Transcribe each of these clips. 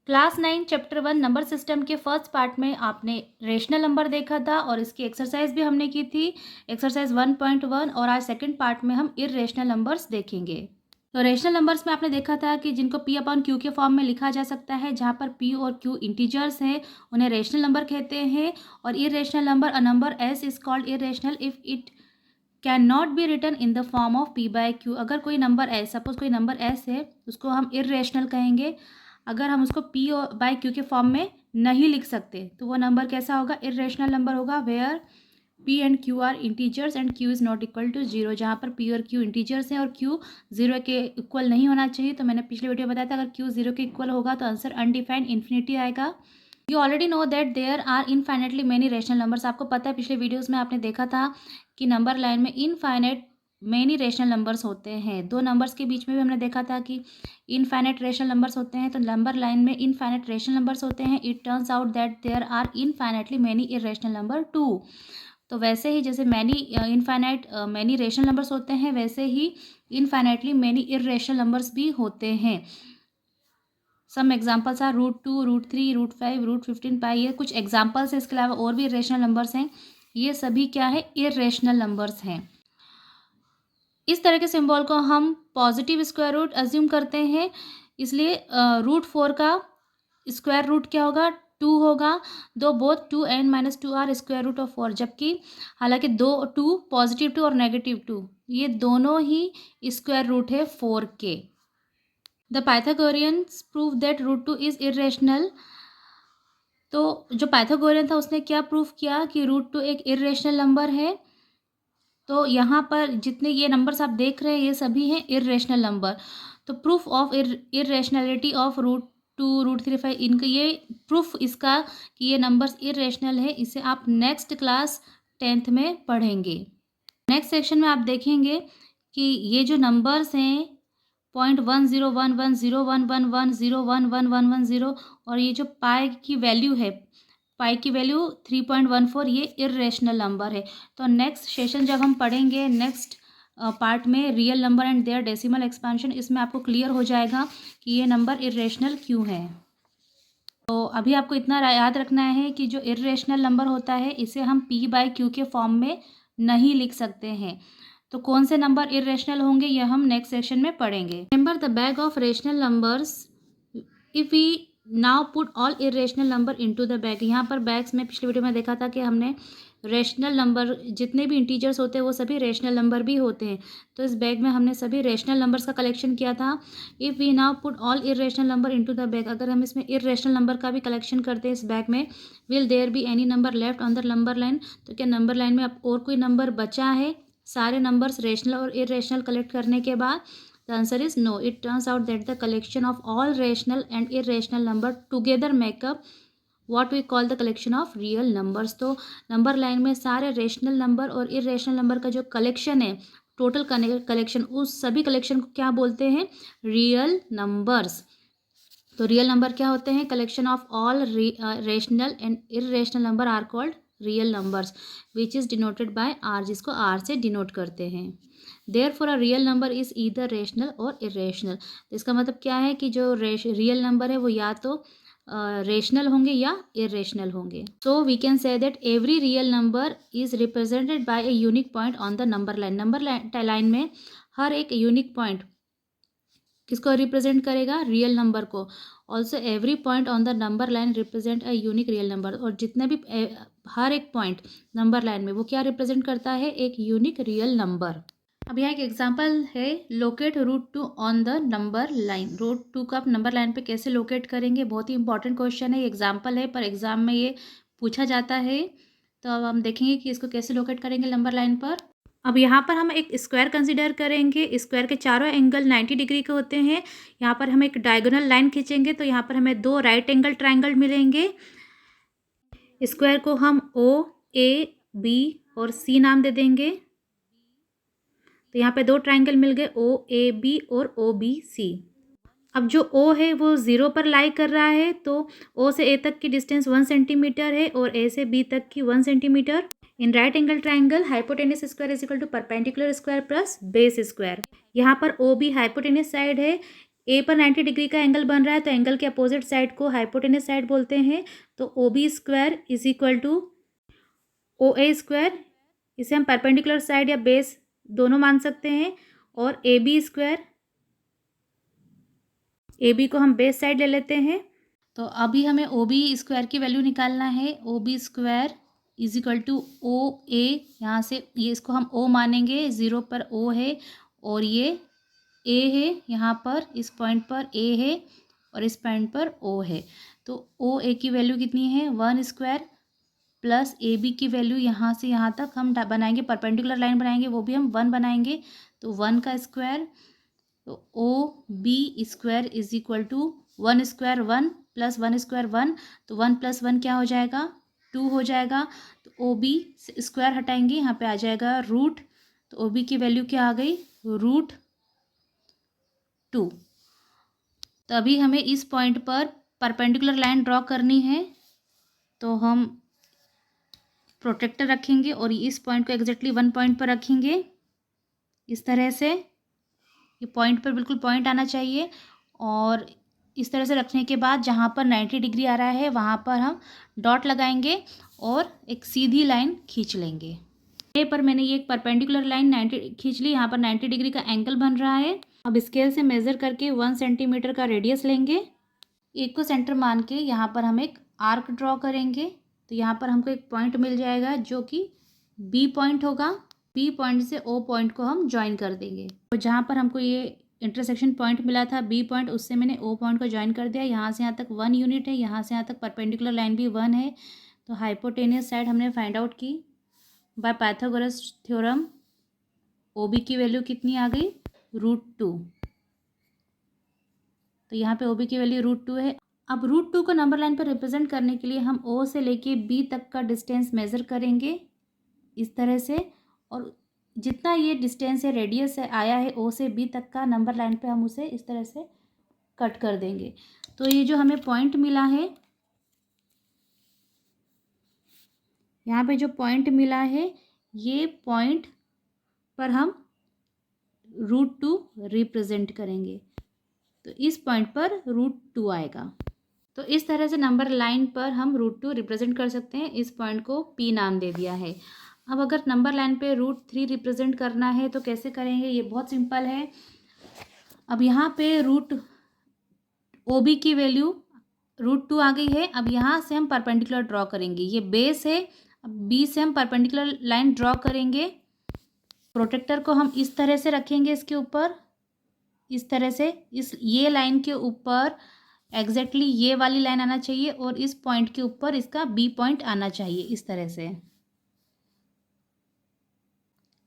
Class 9 chapter 1 number system के first part में आपने रेशनल नंबर देखा था और इसकी एक्सरसाइज भी हमने की थी, एक्सरसाइज 1.1। और आज सेकंड पार्ट में हम इर्रेशनल नंबर्स देखेंगे। तो रेशनल नंबर्स में आपने देखा था कि जिनको p अपॉन क्यू के फॉर्म में लिखा जा सकता है, जहाँ पर p और q इंटीजर्स हैं, उन्हें रेशनल नंबर कहते हैं। और irrational number, a number s is called irrational if it can not be written in the form of p बाय q। अगर कोई नंबर s, सपोज कोई नंबर s है, उसको हम इर्रेशनल कहेंगे अगर हम उसको p बाय q के फॉर्म में नहीं लिख सकते। तो वो नंबर कैसा होगा? इर्रेशनल नंबर होगा। Where p and q are integers and q is not equal to zero. जहाँ पर p और q इंटीजर्स हैं और q जीरो के इक्वल नहीं होना चाहिए। तो मैंने पिछले वीडियो में बताया था, अगर q जीरो के इक्वल होगा तो आंसर अनडिफाइंड इन्फिनिटी आएगा। You already know that there are infinitely many rational numbers. आपको पता है, पिछले वीडियोज़ में आपने देखा था कि नंबर लाइन में इनफाइनाइट मेनी रेशनल नंबर्स होते हैं। दो नंबर्स के बीच में भी हमने देखा था कि इनफाइनाइट रेशनल नंबर्स होते हैं। तो नंबर लाइन में इनफाइनाइट रेशनल नंबर्स होते हैं। It turns out that there are infinitely many irrational number too. तो वैसे ही जैसे मैनी रेशनल नंबर्स होते हैं, वैसे ही इनफाइनाइटली मैनी इर्रेशनल नंबर्स भी होते हैं। सम एग्जाम्पल्स आर √2, √3, √5, √15 पाई। ये कुछ एग्जाम्पल्स है, इसके अलावा और भी इर्रेशनल नंबर्स हैं। ये सभी क्या है? इर्रेशनल नंबर्स हैं। इस तरह के सिंबल को हम पॉजिटिव स्क्वायर रूट अज्यूम करते हैं, इसलिए √4 का स्क्वायर रूट क्या होगा? 2 होगा। दो both 2 and -2 are square root of 4, जबकि हालांकि दो 2 पॉजिटिव 2 और नेगेटिव 2 ये दोनों ही स्क्वायर रूट है 4 के। The Pythagoreans prove that √2 is irrational. तो जो पाइथागोरियन था उसने क्या प्रूफ किया कि √2 एक इर्रेशनल नंबर है। तो यहाँ पर जितने ये नंबर्स आप देख रहे हैं ये सभी हैं इर्रेशनल नंबर। तो प्रूफ ऑफ इर्रेशनलिटी ऑफ √2, √3, 5, इनका ये प्रूफ इसका कि ये नंबर्स इर्रेशनल है, इसे आप नेक्स्ट क्लास 10th में पढ़ेंगे। नेक्स्ट सेक्शन में आप देखेंगे कि ये जो नंबर्स हैं 0.10110111011110 और ये जो पाई की वैल्यू है, पाई की वैल्यू 3.14, ये इर्रेशनल नंबर है। तो नेक्स्ट सेशन जब हम पढ़ेंगे नेक्स्ट पार्ट में real number and their decimal expansion, इसमें आपको क्लियर हो जाएगा कि ये नंबर इर्रेशनल क्यों है। तो अभी आपको इतना याद रखना है कि जो इर्रेशनल नंबर होता है इसे हम p बाय q के फॉर्म में नहीं लिख सकते हैं। तो कौन से नंबर इर्रेशनल होंगे यह हम नेक्स्ट सेक्शन में पढ़ेंगे। Remember the bag of rational numbers if we now put all irrational number into the bag. यहाँ पर बैग्स में पिछले वीडियो में देखा था कि हमने रेशनल नंबर जितने भी इंटीजर्स होते हैं वो सभी रेशनल नंबर भी होते हैं। तो इस बैग में हमने सभी रेशनल नंबर्स का कलेक्शन किया था। If we now put all irrational number into the bag, अगर हम इसमें इर्रेशनल नंबर का भी कलेक्शन करते हैं इस बैग में, will there be any number left on the number line. तो क्या नंबर लाइन में अब और कोई नंबर बचा है सारे नंबर्स रेशनल और इर्रेशनल कलेक्ट करने के बाद? The answer is no. It turns out that the collection of all rational and irrational number together make up what we call the collection of real numbers। तो number line में सारे rational number और irrational number का जो collection है, total collection, उस सभी collection को क्या बोलते हैं? Real numbers. तो रियल नंबर क्या होते हैं? Collection of all rational and irrational number are called real numbers which is denoted by R, जिसको आर से डिनोट करते हैं। Therefore a real number is either rational और इर्रेशनल। तो इसका मतलब क्या है कि जो रियल नंबर है वो या तो रेशनल होंगे या इर्रेशनल होंगे। So we can say that every real number is represented by a unique point on the number line. Number line में हर एक यूनिक पॉइंट किसको रिप्रेजेंट करेगा? रियल नंबर को। Also every point on the number line represent a unique real number. और जितने भी हर एक पॉइंट नंबर लाइन में वो क्या रिप्रेजेंट करता है? एक यूनिक रियल नंबर। अब यहाँ एक एग्जांपल है, locate √2 on the number line. √2 का आप नंबर लाइन पे कैसे लोकेट करेंगे? बहुत ही इंपॉर्टेंट क्वेश्चन है, ये एग्जांपल है पर एग्जाम में ये पूछा जाता है। तो अब हम देखेंगे कि इसको कैसे लोकेट करेंगे नंबर लाइन पर। अब यहाँ पर हम एक स्क्वायर कंसीडर करेंगे। स्क्वायर के चारों एंगल 90 डिग्री के होते हैं। यहाँ पर हम एक डायगोनल लाइन खींचेंगे तो यहाँ पर हमें दो राइट एंगल ट्राइंगल मिलेंगे। स्क्वायर को हम OAB और C नाम दे देंगे। तो यहाँ पे दो ट्राइंगल मिल गए, OAB और OBC। अब जो O है वो 0 पर लाई कर रहा है, तो O से A तक की डिस्टेंस 1 सेंटीमीटर है और A से B तक की 1 centimetre. In right angle triangle hypotenuse square is equal to perpendicular square plus base square. यहाँ पर OB हाइपोटेनस साइड है, ए पर 90 डिग्री का एंगल बन रहा है तो एंगल के अपोजिट साइड को हाइपोटेनस साइड बोलते हैं। तो O B square is equal to O A square, इसे हम परपेंडिकुलर साइड या बेस दोनों मान सकते हैं। और A B square, A B को हम बेस साइड ले लेते हैं। तो अभी हमें ओ बी स्क्वायर की वैल्यू निकालना है। O B square is equal to O A, यहाँ से ये इसको हम ओ मानेंगे, ज़ीरो पर ओ है और ये ए है, यहाँ पर इस पॉइंट पर ए है और इस पॉइंट पर ओ है। तो ओ ए की वैल्यू कितनी है, 1 स्क्वायर प्लस ए बी की वैल्यू यहाँ से यहाँ तक हम बनाएंगे, परपेंडिकुलर लाइन बनाएंगे, वो भी हम 1 बनाएंगे। तो 1 का स्क्वायर, तो O B square is equal to 1 square 1 plus 1 square 1, तो 1 प्लस 1 क्या हो जाएगा, 2 हो जाएगा। तो ओ बी स्क्वायर हटाएंगे, यहाँ पे आ जाएगा रूट, तो ओ बी की वैल्यू क्या आ गई, रूट 2। तो अभी हमें इस पॉइंट पर परपेंडिकुलर लाइन ड्रॉ करनी है, तो हम प्रोटेक्टर रखेंगे और इस पॉइंट को एग्जैक्टली 1 पॉइंट पर रखेंगे, इस तरह से ये पॉइंट पर बिल्कुल पॉइंट आना चाहिए। और इस तरह से रखने के बाद जहाँ पर 90 डिग्री आ रहा है वहाँ पर हम डॉट लगाएंगे और एक सीधी लाइन खींच लेंगे। ए पर मैंने ये एक परपेंडिकुलर लाइन 90 खींच ली, यहाँ पर 90 डिग्री का एंगल बन रहा है। अब स्केल से मेज़र करके 1 सेंटीमीटर का रेडियस लेंगे, एक को सेंटर मान के यहाँ पर हम एक आर्क ड्रॉ करेंगे। तो यहाँ पर हमको एक पॉइंट मिल जाएगा जो कि बी पॉइंट होगा। बी पॉइंट से ओ पॉइंट को हम ज्वाइन कर देंगे। तो जहाँ पर हमको ये इंटरसेक्शन पॉइंट मिला था बी पॉइंट, उससे मैंने ओ पॉइंट को ज्वाइन कर दिया। यहाँ से यहाँ तक 1 यूनिट है, यहाँ से यहाँ तक परपेंडिकुलर लाइन भी 1 है। तो हाइपोटेनियस साइड हमने फाइंड आउट की by Pythagoras theorem. O B की वैल्यू कितनी आ गई, √2। तो यहाँ पे ओ बी की वैल्यू √2 है। अब √2 को नंबर लाइन पर रिप्रेजेंट करने के लिए हम ओ से लेके बी तक का डिस्टेंस मेज़र करेंगे इस तरह से, और जितना ये डिस्टेंस है, रेडियस है आया है ओ से बी तक का, नंबर लाइन पे हम उसे इस तरह से कट कर देंगे। तो ये जो हमें पॉइंट मिला है, यहाँ पे जो पॉइंट मिला है, ये पॉइंट पर हम √2 रिप्रेजेंट करेंगे। तो इस पॉइंट पर √2 आएगा। तो इस तरह से नंबर लाइन पर हम √2 रिप्रेजेंट कर सकते हैं। इस पॉइंट को P नाम दे दिया है। अब अगर नंबर लाइन पे √3 रिप्रेजेंट करना है तो कैसे करेंगे, ये बहुत सिंपल है। अब यहाँ पे रूट ओ बी की वैल्यू √2 आ गई है। अब यहाँ से हम परपेंडिकुलर ड्रॉ करेंगे, ये बेस है। अब बी से हम परपेंडिकुलर लाइन ड्रॉ करेंगे। प्रोटेक्टर को हम इस तरह से रखेंगे, इसके ऊपर इस तरह से, ये लाइन के ऊपर एग्जैक्टली ये वाली लाइन आना चाहिए और इस पॉइंट के ऊपर इसका बी पॉइंट आना चाहिए, इस तरह से,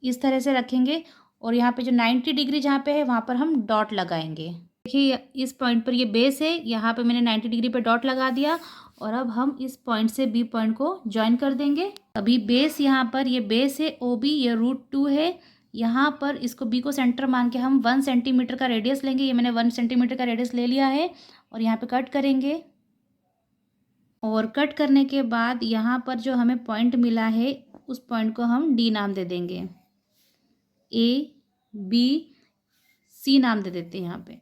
इस तरह से रखेंगे। और यहाँ पे जो 90 डिग्री जहाँ पे है वहाँ पर हम डॉट लगाएंगे। देखिए इस पॉइंट पर ये बेस है, यहाँ पे मैंने 90 डिग्री पे डॉट लगा दिया और अब हम इस पॉइंट से बी पॉइंट को ज्वाइन कर देंगे। अभी बेस, यहाँ पर ये बेस है ओ बी, ये √2 है। यहाँ पर इसको बी को सेंटर मान के हम 1 सेंटीमीटर का रेडियस लेंगे। ये मैंने 1 सेंटीमीटर का रेडियस ले लिया है और यहाँ पे कट करेंगे। और कट करने के बाद यहाँ पर जो हमें पॉइंट मिला है उस पॉइंट को हम डी नाम दे देंगे, ए बी सी नाम दे देते हैं यहाँ पे।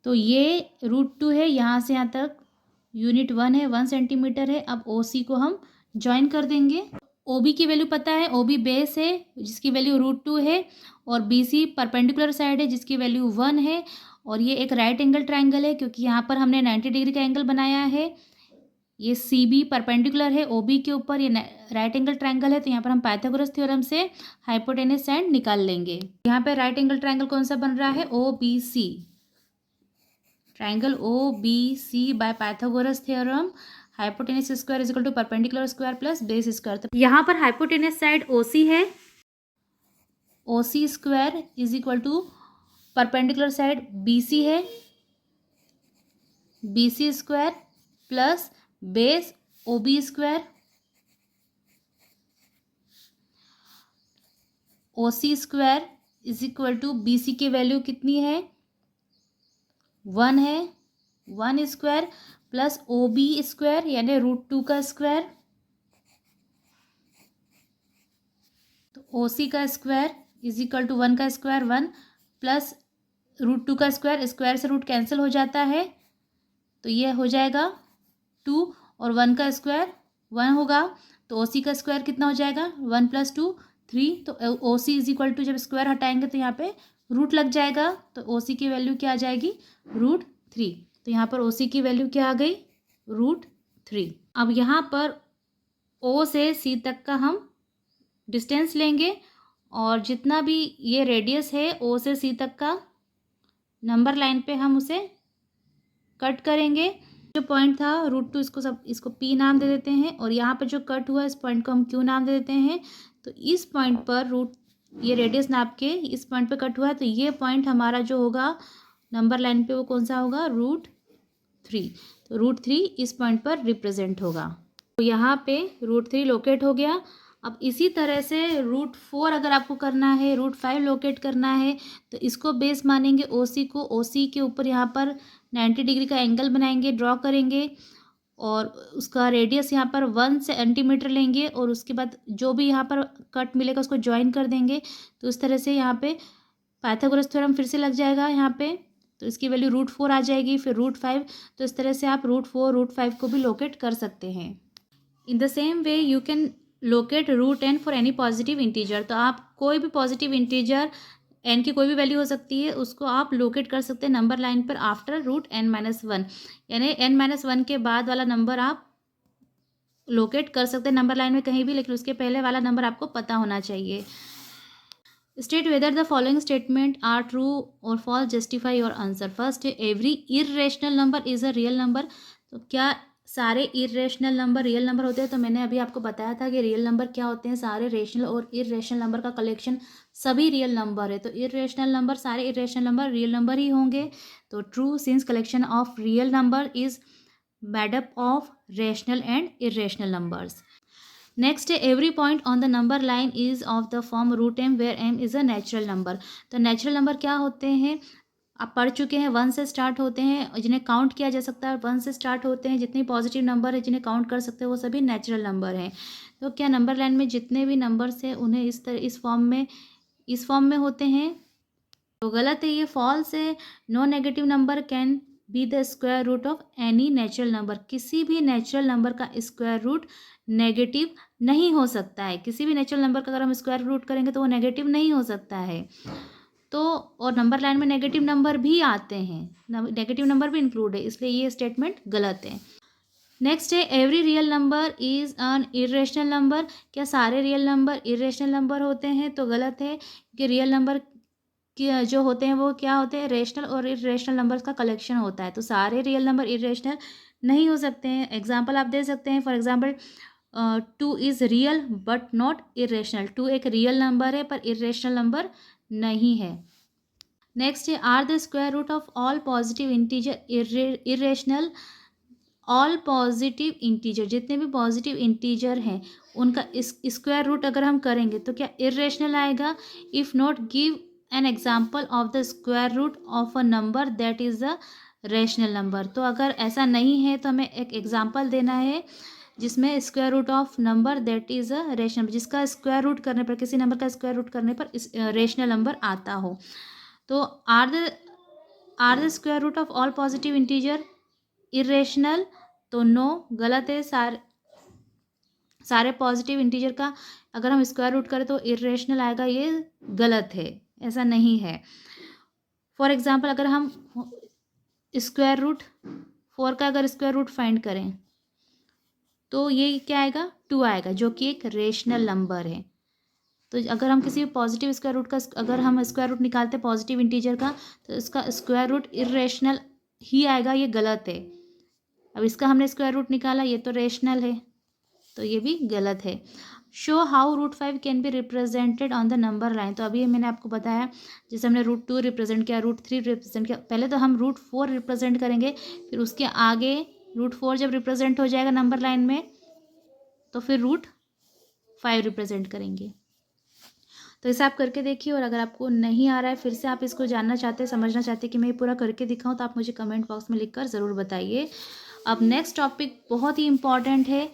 तो ये √2 है, यहाँ से यहाँ तक यूनिट 1 है, 1 सेंटीमीटर है। अब ओ सी को हम ज्वाइन कर देंगे। ओ बी की वैल्यू पता है, ओ बी बेस है जिसकी वैल्यू √2 है, और बी सी परपेंडिकुलर साइड है जिसकी वैल्यू 1 है। और ये एक राइट एंगल ट्राइंगल है क्योंकि यहाँ पर हमने 90 डिग्री का एंगल बनाया है। ये सी बी परपेंडिकुलर है ओ बी के ऊपर, ये राइट एंगल ट्राइंगल है। तो यहाँ पर हम पाइथागोरस थ्योरम से हाइपोटेनस साइड निकाल लेंगे। यहाँ पे राइट एंगल ट्राइंगल कौन सा बन रहा है, O B C, triangle O B C by Pythagoras theorem. Hypotenuse square is equal to perpendicular square plus base square. तो यहाँ पर हाइपोटेनस साइड ओ सी है, O C square is equal to perpendicular side B C है, B C square plus base O B square. O C square is equal to B C की value कितनी है, 1 है, 1 square plus O B square यानी √2 का square. तो ओ सी का square is equal to 1 का स्क्वायर 1 प्लस रूट 2 का स्क्वायर, स्क्वायर से रूट कैंसिल हो जाता है, तो ये हो जाएगा 2, और 1 का स्क्वायर 1 होगा, तो OC का स्क्वायर कितना हो जाएगा 1 + 2 3, तो OC इज इक्वल टू, जब स्क्वायर हटाएंगे तो यहाँ पे रूट लग जाएगा, तो OC की वैल्यू क्या आ जाएगी √3। तो यहाँ पर OC की वैल्यू क्या आ गई √3। अब यहाँ पर O से C तक का हम डिस्टेंस लेंगे, और जितना भी ये रेडियस है O से C तक का, नंबर लाइन पे हम उसे कट करेंगे। जो पॉइंट था √2, इसको P नाम दे देते हैं, और यहाँ पर जो कट हुआ इस पॉइंट को हम Q नाम दे देते हैं। तो इस पॉइंट पर ये रेडियस नाप के इस पॉइंट पे कट हुआ है, तो ये पॉइंट हमारा जो होगा नंबर लाइन पे वो कौन सा होगा √3। तो √3 इस पॉइंट पर रिप्रेजेंट होगा। तो यहाँ पे √3 लोकेट हो गया। अब इसी तरह से √4 अगर आपको करना है, √5 लोकेट करना है, तो इसको बेस मानेंगे OC को। OC के ऊपर यहाँ पर 90 डिग्री का एंगल बनाएंगे, ड्रॉ करेंगे, और उसका रेडियस यहाँ पर 1 सेंटीमीटर लेंगे, और उसके बाद जो भी यहाँ पर कट मिलेगा उसको ज्वाइन कर देंगे। तो इस तरह से यहाँ पे पाइथागोरस थ्योरम फिर से लग जाएगा यहाँ पे, तो इसकी वैल्यू √4 आ जाएगी, फिर √5। तो इस तरह से आप √4 √5 को भी लोकेट कर सकते हैं। In the same way you can locate √n for any positive integer. तो आप कोई भी पॉजिटिव इंटीजर, n की कोई भी वैल्यू हो सकती है, उसको आप लोकेट कर सकते हैं नंबर लाइन पर आफ्टर √n-1, यानी n-1 के बाद वाला नंबर आप लोकेट कर सकते हैं नंबर लाइन में कहीं भी, लेकिन उसके पहले वाला नंबर आपको पता होना चाहिए। State whether the following statement are true or false, justify your answer. First, every irrational number is a real number. तो क्या सारे इर्रेशनल नंबर रियल नंबर होते हैं? तो मैंने अभी आपको बताया था कि रियल नंबर क्या होते हैं, सारे रेशनल और इर्रेशनल नंबर का कलेक्शन सभी रियल नंबर है। तो इर्रेशनल नंबर, सारे इर्रेशनल नंबर रियल नंबर ही होंगे। तो true, since collection of real number is made up of rational and irrational numbers. Next, every point on the number line is of the form √m where m is a natural number. तो natural number क्या होते हैं आप पढ़ चुके हैं, 1 से start होते हैं, जिन्हें काउंट किया जा सकता है 1 से स्टार्ट होते हैं। जितने पॉजिटिव नंबर है जिन्हें काउंट कर सकते हैं वो सभी नेचुरल नंबर हैं। तो क्या नंबर लाइन में जितने भी नंबर्स हैं उन्हें इस फॉर्म में होते हैं? तो गलत है, ये फॉल्स है। No negative number can be the square root of any natural number. किसी भी नेचुरल नंबर का स्क्वायर रूट नेगेटिव नहीं हो सकता है। किसी भी नेचुरल नंबर का अगर हम स्क्वायर रूट करेंगे तो वो नेगेटिव नहीं हो सकता है। तो और नंबर लाइन में नेगेटिव नंबर भी आते हैं, नेगेटिव नंबर भी इंक्लूड है, इसलिए ये स्टेटमेंट गलत है। नेक्स्ट है, every real number is an irrational number. क्या सारे रियल नंबर इरेशनल नंबर होते हैं? तो गलत है, कि रियल नंबर जो होते हैं वो क्या होते हैं, रेशनल और इरेशनल नंबर्स का कलेक्शन होता है। तो सारे रियल नंबर इरेशनल नहीं हो सकते हैं। एग्जाम्पल आप दे सकते हैं, for example 2 is real but not irrational. 2 एक रियल नंबर है पर इरेशनल नंबर नहीं है। नेक्स्ट है, are the square root of all positive integer irrational. All positive integer, जितने भी पॉजिटिव इंटीजर हैं उनका स्क्वायर रूट अगर हम करेंगे तो क्या इरेशनल आएगा? If not, give an example of the square root of a number that is a rational number. तो अगर ऐसा नहीं है तो हमें एक एग्जाम्पल देना है जिसमें square root of number that is a rational, जिसका स्क्वायर रूट करने पर, किसी नंबर का स्क्वायर रूट करने पर रेशनल नंबर आता हो। तो are the square root of all positive integer irrational? तो नो, गलत है। सारे पॉजिटिव इंटीजर का अगर हम स्क्वायर रूट करें तो इरेशनल आएगा, ये गलत है, ऐसा नहीं है। फॉर एग्जांपल अगर हम स्क्वायर रूट 4 का अगर स्क्वायर रूट फाइंड करें तो ये क्या आएगा, 2 आएगा, जो कि एक रेशनल नंबर है। तो अगर हम किसी पॉजिटिव स्क्वायर रूट का अगर हम स्क्वायर रूट निकालते हैं पॉजिटिव इंटीजर का, तो इसका स्क्वायर रूट इरेशनल ही आएगा, ये गलत है। अब इसका हमने स्क्वायर रूट निकाला, ये तो रेशनल है, तो ये भी गलत है। Show how √5 can be represented on the number line. तो अभी मैंने आपको बताया, जैसे हमने √2 रिप्रेजेंट किया, √3 रिप्रेजेंट किया, पहले तो हम √4 रिप्रेजेंट करेंगे, फिर उसके आगे √4 जब रिप्रेजेंट हो जाएगा नंबर लाइन में तो फिर √5 रिप्रेजेंट करेंगे। तो इसे आप करके देखिए, और अगर आपको नहीं आ रहा है, फिर से आप इसको जानना चाहते हैं, समझना चाहते हैं कि मैं ये पूरा करके दिखाऊं, तो आप मुझे कमेंट बॉक्स में लिखकर ज़रूर बताइए। अब नेक्स्ट टॉपिक बहुत ही इम्पॉर्टेंट है,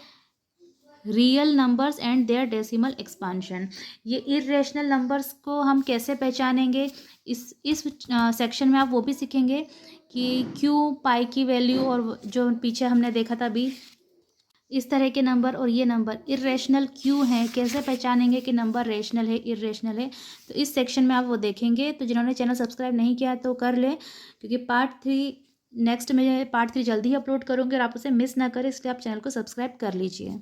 real numbers and their decimal expansion. ये इरेशनल नंबर्स को हम कैसे पहचानेंगे, इस सेक्शन में आप वो भी सीखेंगे कि क्यों पाई की वैल्यू और जो पीछे हमने देखा था अभी इस तरह के नंबर और ये नंबर इरेशनल क्यों हैं, कैसे पहचानेंगे कि नंबर रेशनल है इरेशनल है, तो इस सेक्शन में आप वो देखेंगे। तो जिन्होंने चैनल सब्सक्राइब नहीं किया तो कर लें, क्योंकि पार्ट 3 जल्दी ही अपलोड करूँगी और आप उसे मिस ना करें, इसलिए आप चैनल को सब्सक्राइब कर लीजिए।